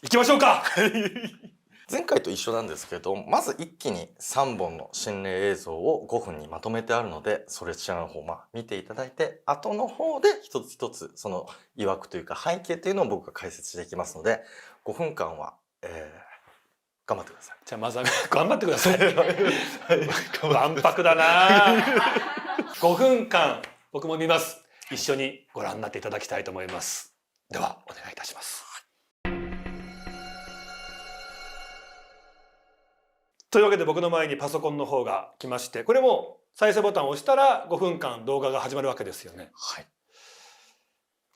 行きましょうか。前回と一緒なんですけど、まず一気に3本の心霊映像を5分にまとめてあるので、それちらの方見ていただいて、後の方で一つ一つその曰くというか背景というのを僕が解説していきますので、5分間は、頑張ってください。じゃあまずは頑張ってください。わんぱくだな。5分間僕も見ます。一緒にご覧になっていただきたいと思います。ではお願いいたします。というわけで僕の前にパソコンの方が来まして、これも再生ボタンを押したら5分間動画が始まるわけですよね。はい。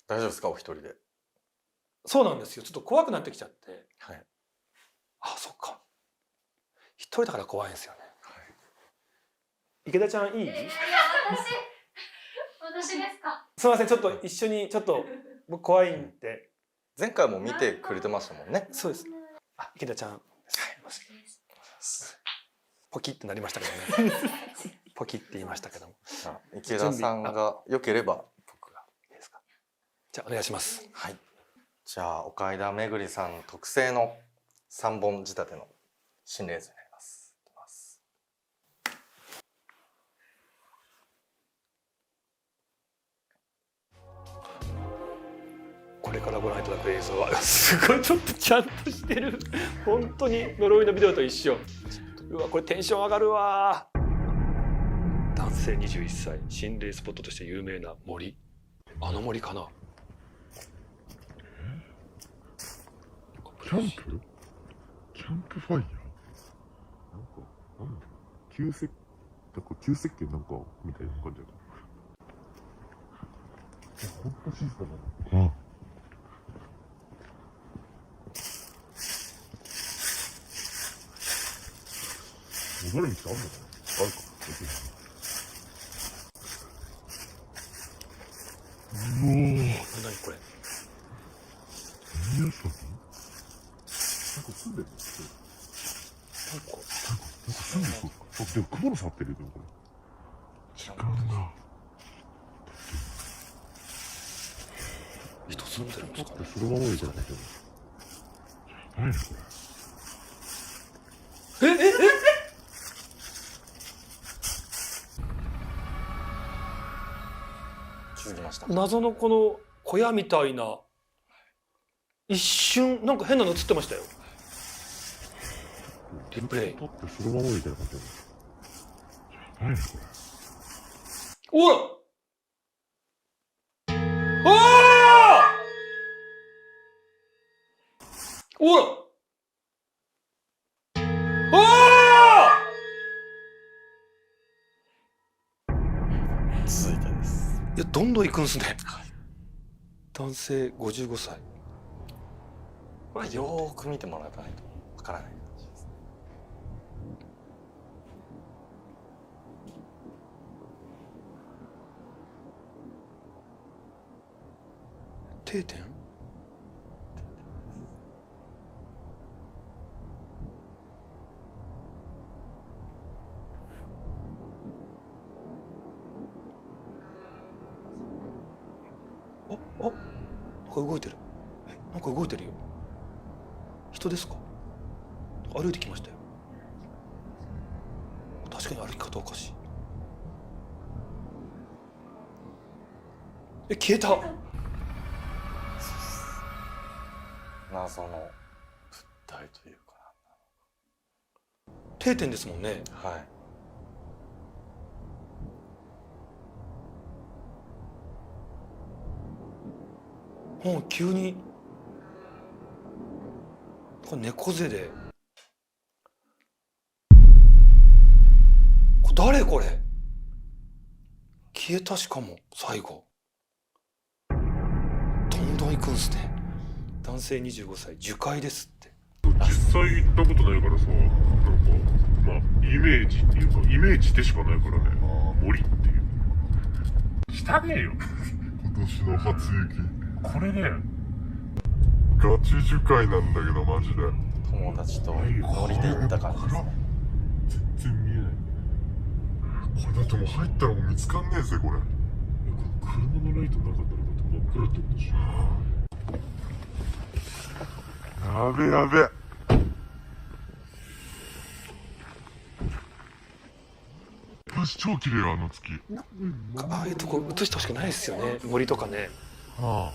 大丈夫ですか、お一人で。そうなんですよ。ちょっと怖くなってきちゃって。はい。あ、そっか。一人だから怖いんですよね。はい、池田ちゃんいい？いや私ですか。すみません、ちょっと一緒にちょっと僕怖いんで。前回も見てくれてましたもんね。そうです。あ、池田ちゃん。はい。ポキってなりましたけどね。ポキって言いましたけども。池田さんが良ければ僕がいいですか。じゃあお願いします。はい。じゃあ岡井田めぐりさん特製の3本仕立ての心霊図になります。いきます。これからご覧いただく映像はすごいちょっとちゃんとしてる。本当に呪いのビデオと一緒。うわ、これテンション上がるわ。男性21歳、心霊スポットとして有名な森。あの森かな。キャンプ？キャンプファイヤー？なんか、なんだろう。旧石器なんかみたいな感じだった。ほんと静かだな。ああ。戻る道あるのかな？あるか。うおー。何これ？宮崎？なんか住んでるの？なんか住んでそうか。あ、でも雲の触ってるよ、でもこれ。時間が。人住んでるんですかね。そのままみたいな感じ。何これ。続きました。謎のこの小屋みたいな、一瞬なんか変なの映ってましたよ。リプレイ。だってそのままみたいな感じ。何これ。おら。ああ。おら。ああ。続いてです。いや、どんどん行くんですね。男性55歳。これよーく見てもらわないとわからない感じです。定点？あ、なんか動いてる。なんか動いてるよ。人ですか？歩いてきましたよ。確かに歩き方おかしい。消えた。謎の物体というか。定点ですもんね。はい。もう急にこれ猫背で、誰これ。消えた。しかも最後どんどん行くんすね。男性25歳、樹海ですって。実際行ったことないからさ、なんかまあイメージっていうかイメージでしかないからね。森っていう汚ねえよ。今年の初雪これね、ガチ樹海なんだけどマジで。友達とノリで行った感じですね。全然見えない。これだってもう入ったらもう見つかんねえぜこれ。車のライトなかったらだって真っ暗ってことでしょ。やべやべ。星超綺麗よ、あの月。ああいうとこ映してほしくないですよね、森とかね。は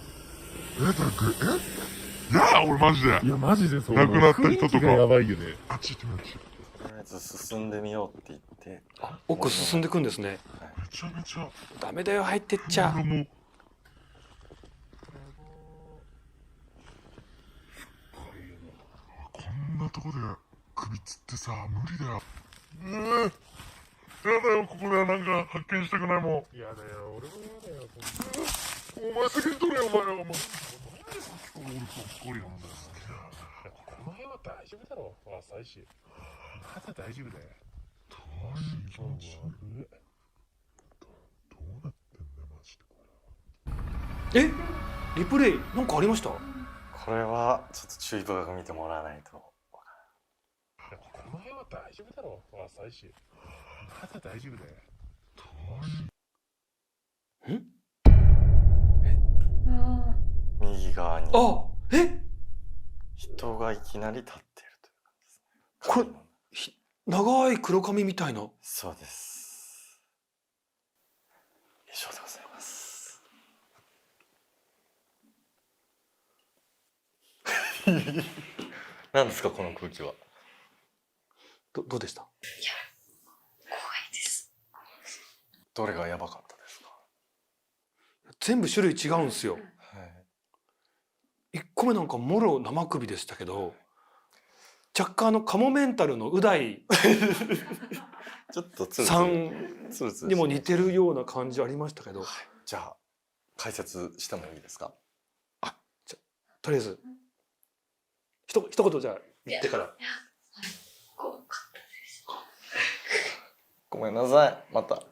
あ。だっていや俺マジで。いやマジでそう。亡くなった人とか雰囲気がやばいよね。あっち行ってみよう、あっち。とりあえず進んでみようって言って、あ、奥進んでいくんですね。めちゃめちゃ。ダメだよ、入ってっちゃ。俺も。こんなとこで首つってさ、無理だよ。やだよ、ここではなんか発見したくないもん。やだよ、俺もやだよ。お前責任取れよ、お前ら。お前。俺そっこりなんだよ。この辺は大丈夫だろう。浅いし。まだ大丈夫だよ。どういう気持ち。どうなってんだよ、マジで。え、リプレイなんかありました？これはちょっと注意深く見てもらわないと。この辺は大丈夫だろう。浅いし。まだ大丈夫だよ。右側にあ、え、人がいきなり立っているというこれ感じですね。長い黒髪みたいな。そうです。以上でございます。何ですかこの空気は。どうでした？どれがやばかったですか。全部種類違うんですよ。はい1個目なんかもろ生首でしたけど、若干カモメンタルのう大ちょっとツルツルさんツルツルにも似てるような感じありましたけど、じゃあ解説してもいいですか。とりあえず一言じゃあ言ってから。ごめんなさい。また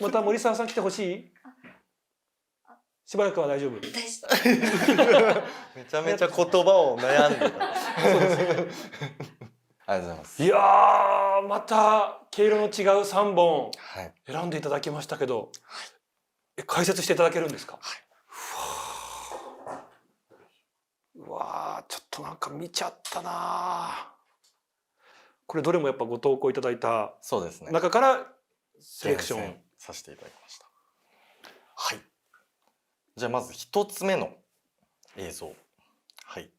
また森沢さん来てほしい？しばらくは大丈夫？めちゃめちゃ言葉を悩んでた。ありがとうございます。いやー、また毛色の違う3本はい。選んでいただきましたけど、解説していただけるんですか？うわー、ちょっとなんか見ちゃったな。これどれもやっぱご投稿いただいたそうですね。中からセレクション。厳選させていただきました。はい。じゃあまず一つ目の映像。はい。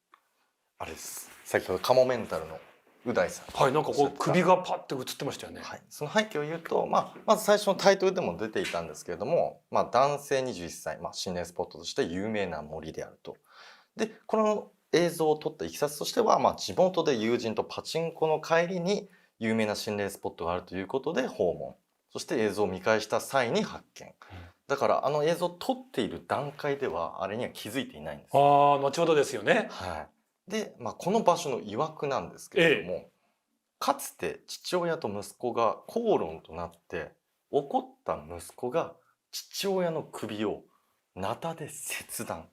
あれです。先ほどカモメンタルのう大さん。はい、なんかこう首がパッて映ってましたよね。はい。その背景を言うと、まず最初のタイトルでも出ていたんですけれども、男性21歳、心霊スポットとして有名な森であると。で、この映像を撮ったいきさつとしては、地元で友人とパチンコの帰りに有名な心霊スポットがあるということで訪問。そして映像を見返した際に発見。だからあの映像を撮っている段階ではあれには気づいていないんです。ああ、後ほどですよね。はい。で、この場所の曰くなんですけれども、かつて父親と息子が口論となって怒った息子が父親の首をナタで切断。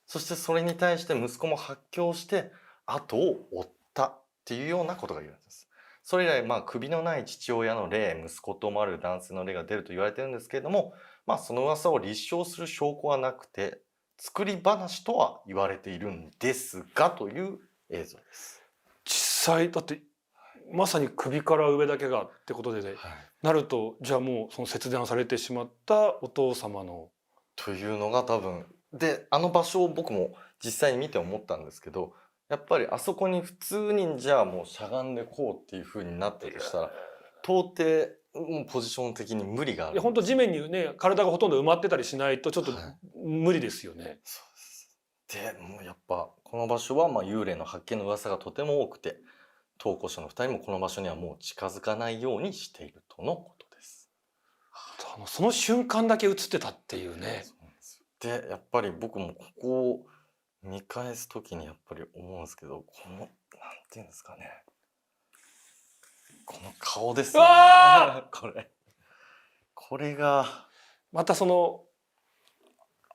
そしてそれに対して息子も発狂して後を追ったっていうようなことが言うんです。それ以来首のない父親の霊、息子と思われる男性の霊が出ると言われてるんですけれども、その噂を立証する証拠はなくて作り話とは言われているんですがという映像です。実際だってまさに首から上だけがってことで、なるとじゃあもうその切断されてしまったお父様のというのが多分で、あの場所を僕も実際に見て思ったんですけど、やっぱりあそこに普通にじゃあもうしゃがんでこうっていう風になったとしたら到底もうポジション的に無理がある。いや本当地面にね体がほとんど埋まってたりしないとちょっと無理ですよね。そうです。でもうやっぱこの場所は幽霊の発見の噂がとても多くて、投稿者の2人もこの場所にはもう近づかないようにしているとのことです。その瞬間だけ映ってたっていうね。でやっぱり僕もここを見返す時にやっぱり思うんですけど、このなんていうんですかね、この顔ですよね。これがまたその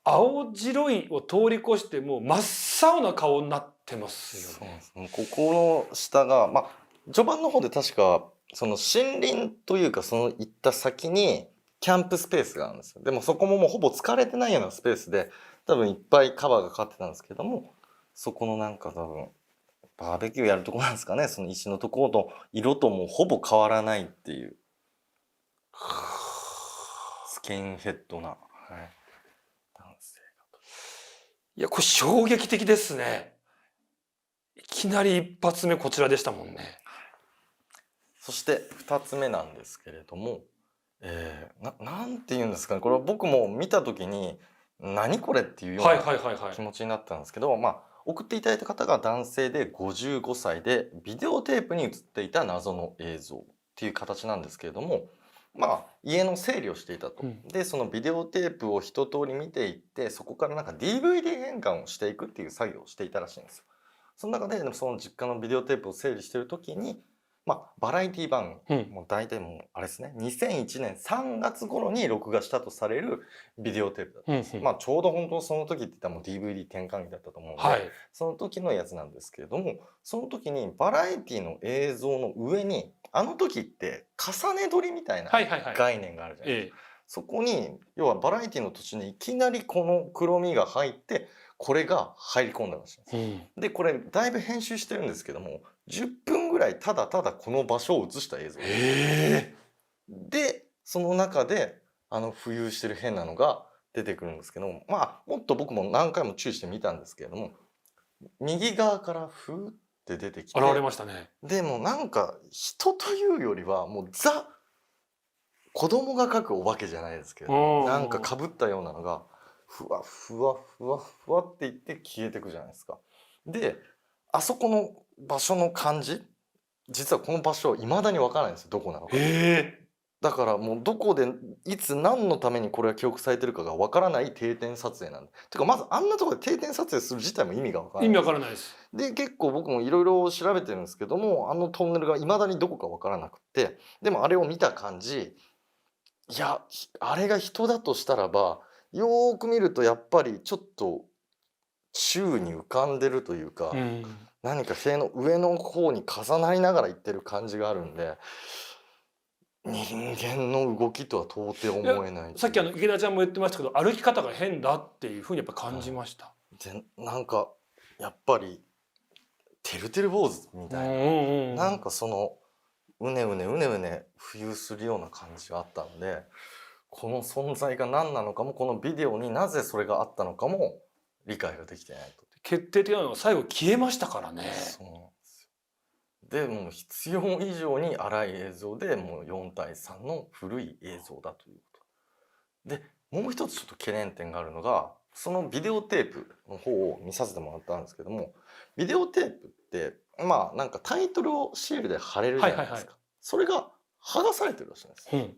青白いを通り越してもう真っ青な顔になってますよね。そうです。ここの下が序盤の方で確かその森林というかその行った先にキャンプスペースがあるんですよ。でもそこももうほぼ使われてないようなスペースで多分いっぱいカバーがかかってたんですけども、そこのなんか多分バーベキューやるとこなんですかね、その石のところと色ともうほぼ変わらないっていうスキンヘッドな、はい、男性が。いやこれ衝撃的ですね。いきなり一発目こちらでしたもんね。そして2つ目なんですけれども、なんて言うんですかね、これは僕も見た時に何これっていうようはいなはいはいはい。気持ちになったんですけど、まあ送っていただいた方が男性で55歳でビデオテープに映っていた謎の映像っていう形なんですけれども、まあ家の整理をしていたと、うんでそのビデオテープを一通り見ていって、そこからなんか DVD 変換をしていくっていう作業をしていたらしいんですよ。その中でその実家のビデオテープを整理している時に、まあ、バラエティ番組、うんもう大体もうあれですね、2001年3月頃に録画したとされるビデオテープだったんです、うんうんまあちょうど本当その時って言ったらもう DVD 転換期だったと思うので、はい。その時のやつなんですけれども、その時にバラエティの映像の上にあの時って重ね撮りみたいなはいはいはい。概念があるじゃないですか。ええ。そこに要はバラエティの途中にいきなりこの黒みが入ってこれが入り込んだらしいんですよ。うん。でこれだいぶ編集してるんですけども、10分ぐらいただただこの場所を映した映像ええ。で、その中で浮遊してる変なのが出てくるんですけども、まあもっと僕も何回も注意して見たんですけれども、右側からふーって出てきて、現れましたね。でもなんか人というよりはもうザ子供が描くお化けじゃないですけれども、なんか被ったようなのがふわふわふわふわっていって消えてくじゃないですか。であそこの場所の感じ、実はこの場所いまだにわからないんですよ、どこなのか。ええ。だからもうどこでいつ何のためにこれが記憶されてるかがわからない定点撮影なんで、てかまずあんなところで定点撮影する自体も意味がわからない。意味わからないです。で結構僕もいろいろ調べてるんですけども、あのトンネルがいまだにどこかわからなくって、でもあれを見た感じ、いやあれが人だとしたらばよーく見るとやっぱりちょっと宙に浮かんでるというか、うん。何か塀の上の方に重なりながら行ってる感じがあるんで、人間の動きとは到底思えない。さっき池田ちゃんも言ってましたけど、歩き方が変だっていうふうにやっぱ感じました。でなんかやっぱりてるてる坊主みたいな、なんかそのうねうねうねうね浮遊するような感じがあったんで、この存在が何なのかも、このビデオになぜそれがあったのかも理解ができてないと。決定的なのは最後消えましたからね。そうなんですよ。でもう必要以上に荒い映像でもう4対3の古い映像だということで、もう一つちょっと懸念点があるのが、そのビデオテープの方を見させてもらったんですけども、ビデオテープってまあなんかタイトルをシールで貼れるじゃないですか、はいはいはい、それが剥がされてるらしいんですよ、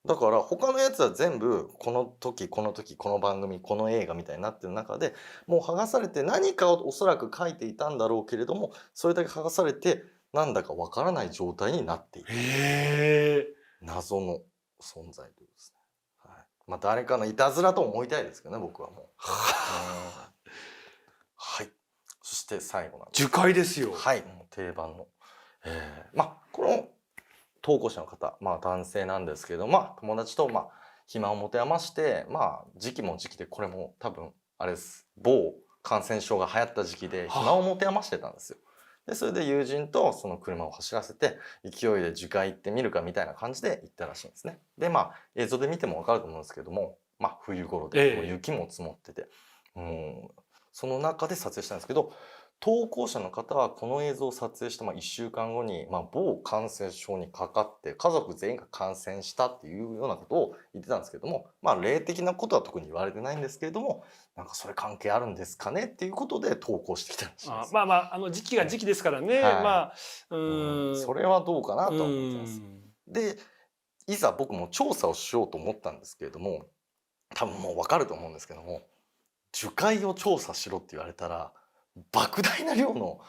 だから他のやつは全部この時この時この番組この映画みたいになってる中でもう剥がされて、何かをおそらく書いていたんだろうけれども、それだけ剥がされてなんだかわからない状態になっている、謎の存在ということですね。はい、まあ誰かのいたずらと思いたいですけどね、僕はもう。はい。そして最後なんです。樹海ですよ。はい。もう定番の。まあこの投稿者の方、まあ男性なんですけど、まあ友達と暇を持て余して、まあ時期も時期で、これも多分あれです。某感染症が流行った時期で暇を持て余してたんですよ。でそれで友人とその車を走らせて勢いで樹海行ってみるかみたいな感じで行ったらしいんですね。で映像で見ても分かると思うんですけども、冬頃でもう雪も積もってて、その中で撮影したんですけど、投稿者の方はこの映像を撮影した1週間後に某感染症にかかって家族全員が感染したっていうようなことを言ってたんですけども、霊的なことは特に言われてないんですけれども、なんかそれ関係あるんですかねっていうことで投稿してきたんです。時期が時期ですからね、それはどうかなと思ってます。でいざ僕も調査をしようと思ったんですけれども、多分もう分かると思うんですけども、樹海を調査しろって言われたら莫大な量の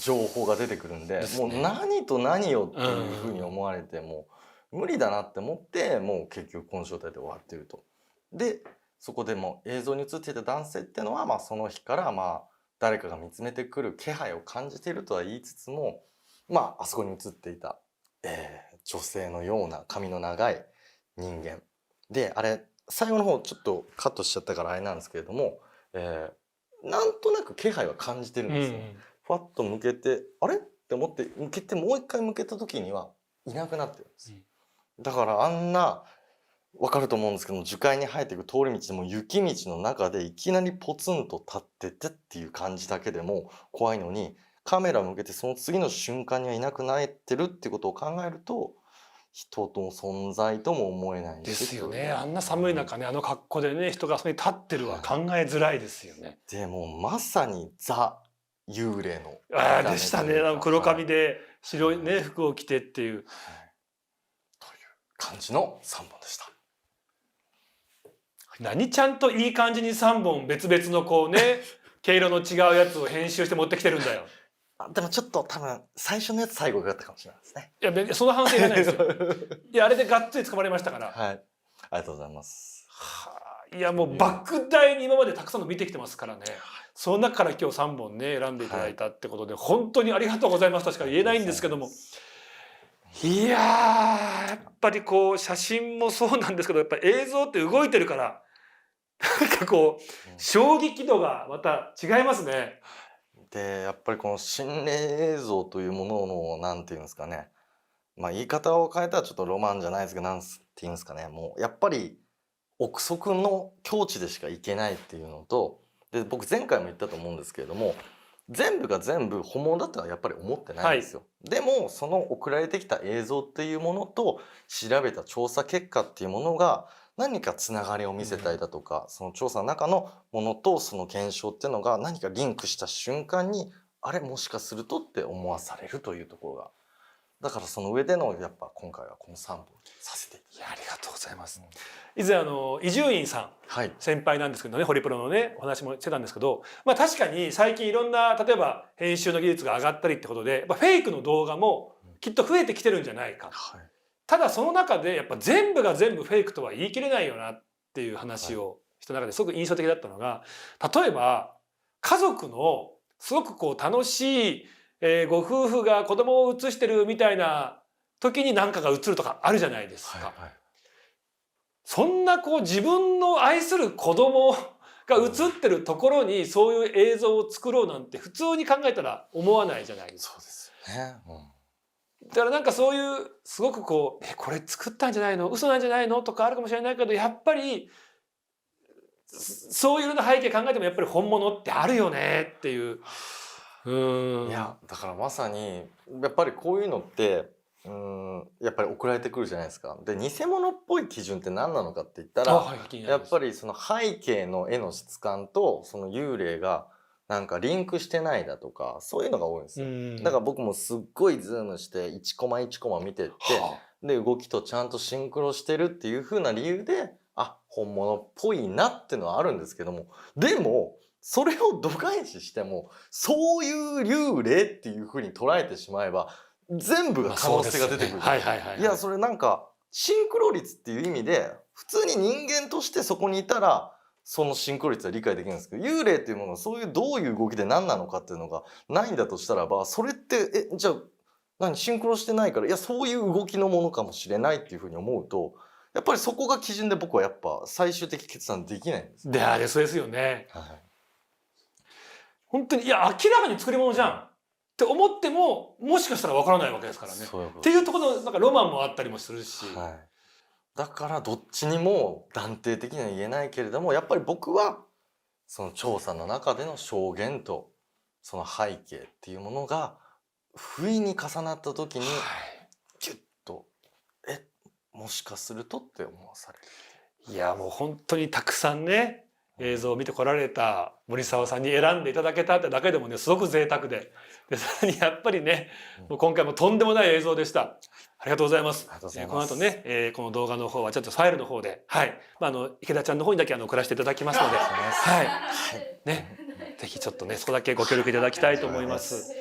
情報が出てくるんで、もう何と何をっていうふうに思われても無理だなって思って、もう結局この状態で終わっていると。でそこでも映像に映っていた男性っていうのは、その日から誰かが見つめてくる気配を感じているとは言いつつも、あそこに映っていた、女性のような髪の長い人間で、あれ最後の方ちょっとカットしちゃったからあれなんですけれども、なんとなく気配は感じてるんですよ。ふわっと向けてあれって思って向けてもう一回向けた時にはいなくなってるんですよ。だからあんな分かると思うんですけども、樹海に生えていく通り道でも雪道の中でいきなりポツンと立っててっていう感じだけでも怖いのに、カメラ向けてその次の瞬間にはいなくなってるってことを考えると、人の存在とも思えないしですよね。あんな寒い中ね、あの格好でね人がそこに立ってるは考えづらいですよね。でもまさにザ幽霊のああでしたね。黒髪はいで白いね服を着てっていう。という感じの3本でした。何ちゃんといい感じに3本別々のこうね毛色の違うやつを編集して持ってきてるんだよ。でもちょっと多分最初のやつ最後が良かったかもしれないですね。いやその反省いらないですよ。いやあれでがっつり掴まれましたから。はい、ありがとうございます。いやもう莫大に今までたくさんの見てきてますからね。その中から今日3本ね選んでいただいたってことで、本当にありがとうございますとしか言えないんですけども、いややっぱりこう写真もそうなんですけど、やっぱ映像って動いてるからなんかこう衝撃度がまた違いますね。でやっぱりこの心霊映像というもののなんていうんですかね、まあ言い方を変えたらちょっとロマンじゃないですけど、なんていうんですかね、もうやっぱり憶測の境地でしか行けないっていうのと、で僕前回も言ったと思うんですけれども、全部が全部本物だってのはやっぱり思ってないんですよ。でもその送られてきた映像っていうものと調べた調査結果っていうものが何かつながりを見せたりだとか、その調査の中のものとその現象っていうのが何かリンクした瞬間に、あれもしかするとって思わされるというところが、だからその上でのやっぱ今回はこの3本させていただきました。いやありがとうございます。以前伊集院さん、はい、先輩なんですけどね、ホリプロのねお話もしてたんですけど、まあ確かに最近いろんな例えば編集の技術が上がったりってことで、やっぱフェイクの動画もきっと増えてきてるんじゃないか。はい、ただその中でやっぱ全部が全部フェイクとは言い切れないよなっていう話をした中ですごく印象的だったのが、例えば家族のすごくこう楽しい、ご夫婦が子供を写してるみたいな時に何かが映るとかあるじゃないですか。はいはい、そんなこう自分の愛する子供が映ってるところにそういう映像を作ろうなんて普通に考えたら思わないじゃないですか。そうですよね。だからなんかそういうすごくこうこれ作ったんじゃないの、嘘なんじゃないのとかあるかもしれないけど、やっぱりそういうの背景考えてもやっぱり本物ってあるよねっていう。いやだからまさにやっぱりこういうのってやっぱり送られてくるじゃないですか。で偽物っぽい基準って何なのかって言ったら、やっぱりその背景の絵の質感とその幽霊がなんかリンクしてないだとか、そういうのが多いんですよ。だから僕もすっごいズームして1コマ1コマ見てって、で動きとちゃんとシンクロしてるっていう風な理由で本物っぽいなっていうのはあるんですけども、でもそれを度外視してもそういう幽霊っていう風に捉えてしまえば全部が可能性が出てくる。いやそれなんかシンクロ率っていう意味で普通に人間としてそこにいたらそのシンクロ率は理解できるんですけど、幽霊っていうものがそういうどういう動きで何なのかっていうのがないんだとしたらば、それってじゃあシンクロしてないから、いやそういう動きのものかもしれないっていうふうに思うと、やっぱりそこが基準で僕はやっぱ最終的決断できないんです。であれそうですよね。はい、本当にいや明らかに作り物じゃんって思ってももしかしたらわからないわけですからね。っていうところのなんかロマンもあったりもするし。はい、だからどっちにも断定的には言えないけれども、やっぱり僕はその調査の中での証言とその背景っていうものが不意に重なった時にギュッともしかするとって思わされる。いやもう本当にたくさんね映像を見てこられた森澤さんに選んでいただけたってだけでもねすごく贅沢で、さらにやっぱりね、もう今回もとんでもない映像でした。ありがとうございます。この後ね、この動画の方はちょっとファイルの方で、はい、池田ちゃんの方にだけ送らせていただきますので、はい、ね、ぜひちょっとねそこだけご協力いただきたいと思います。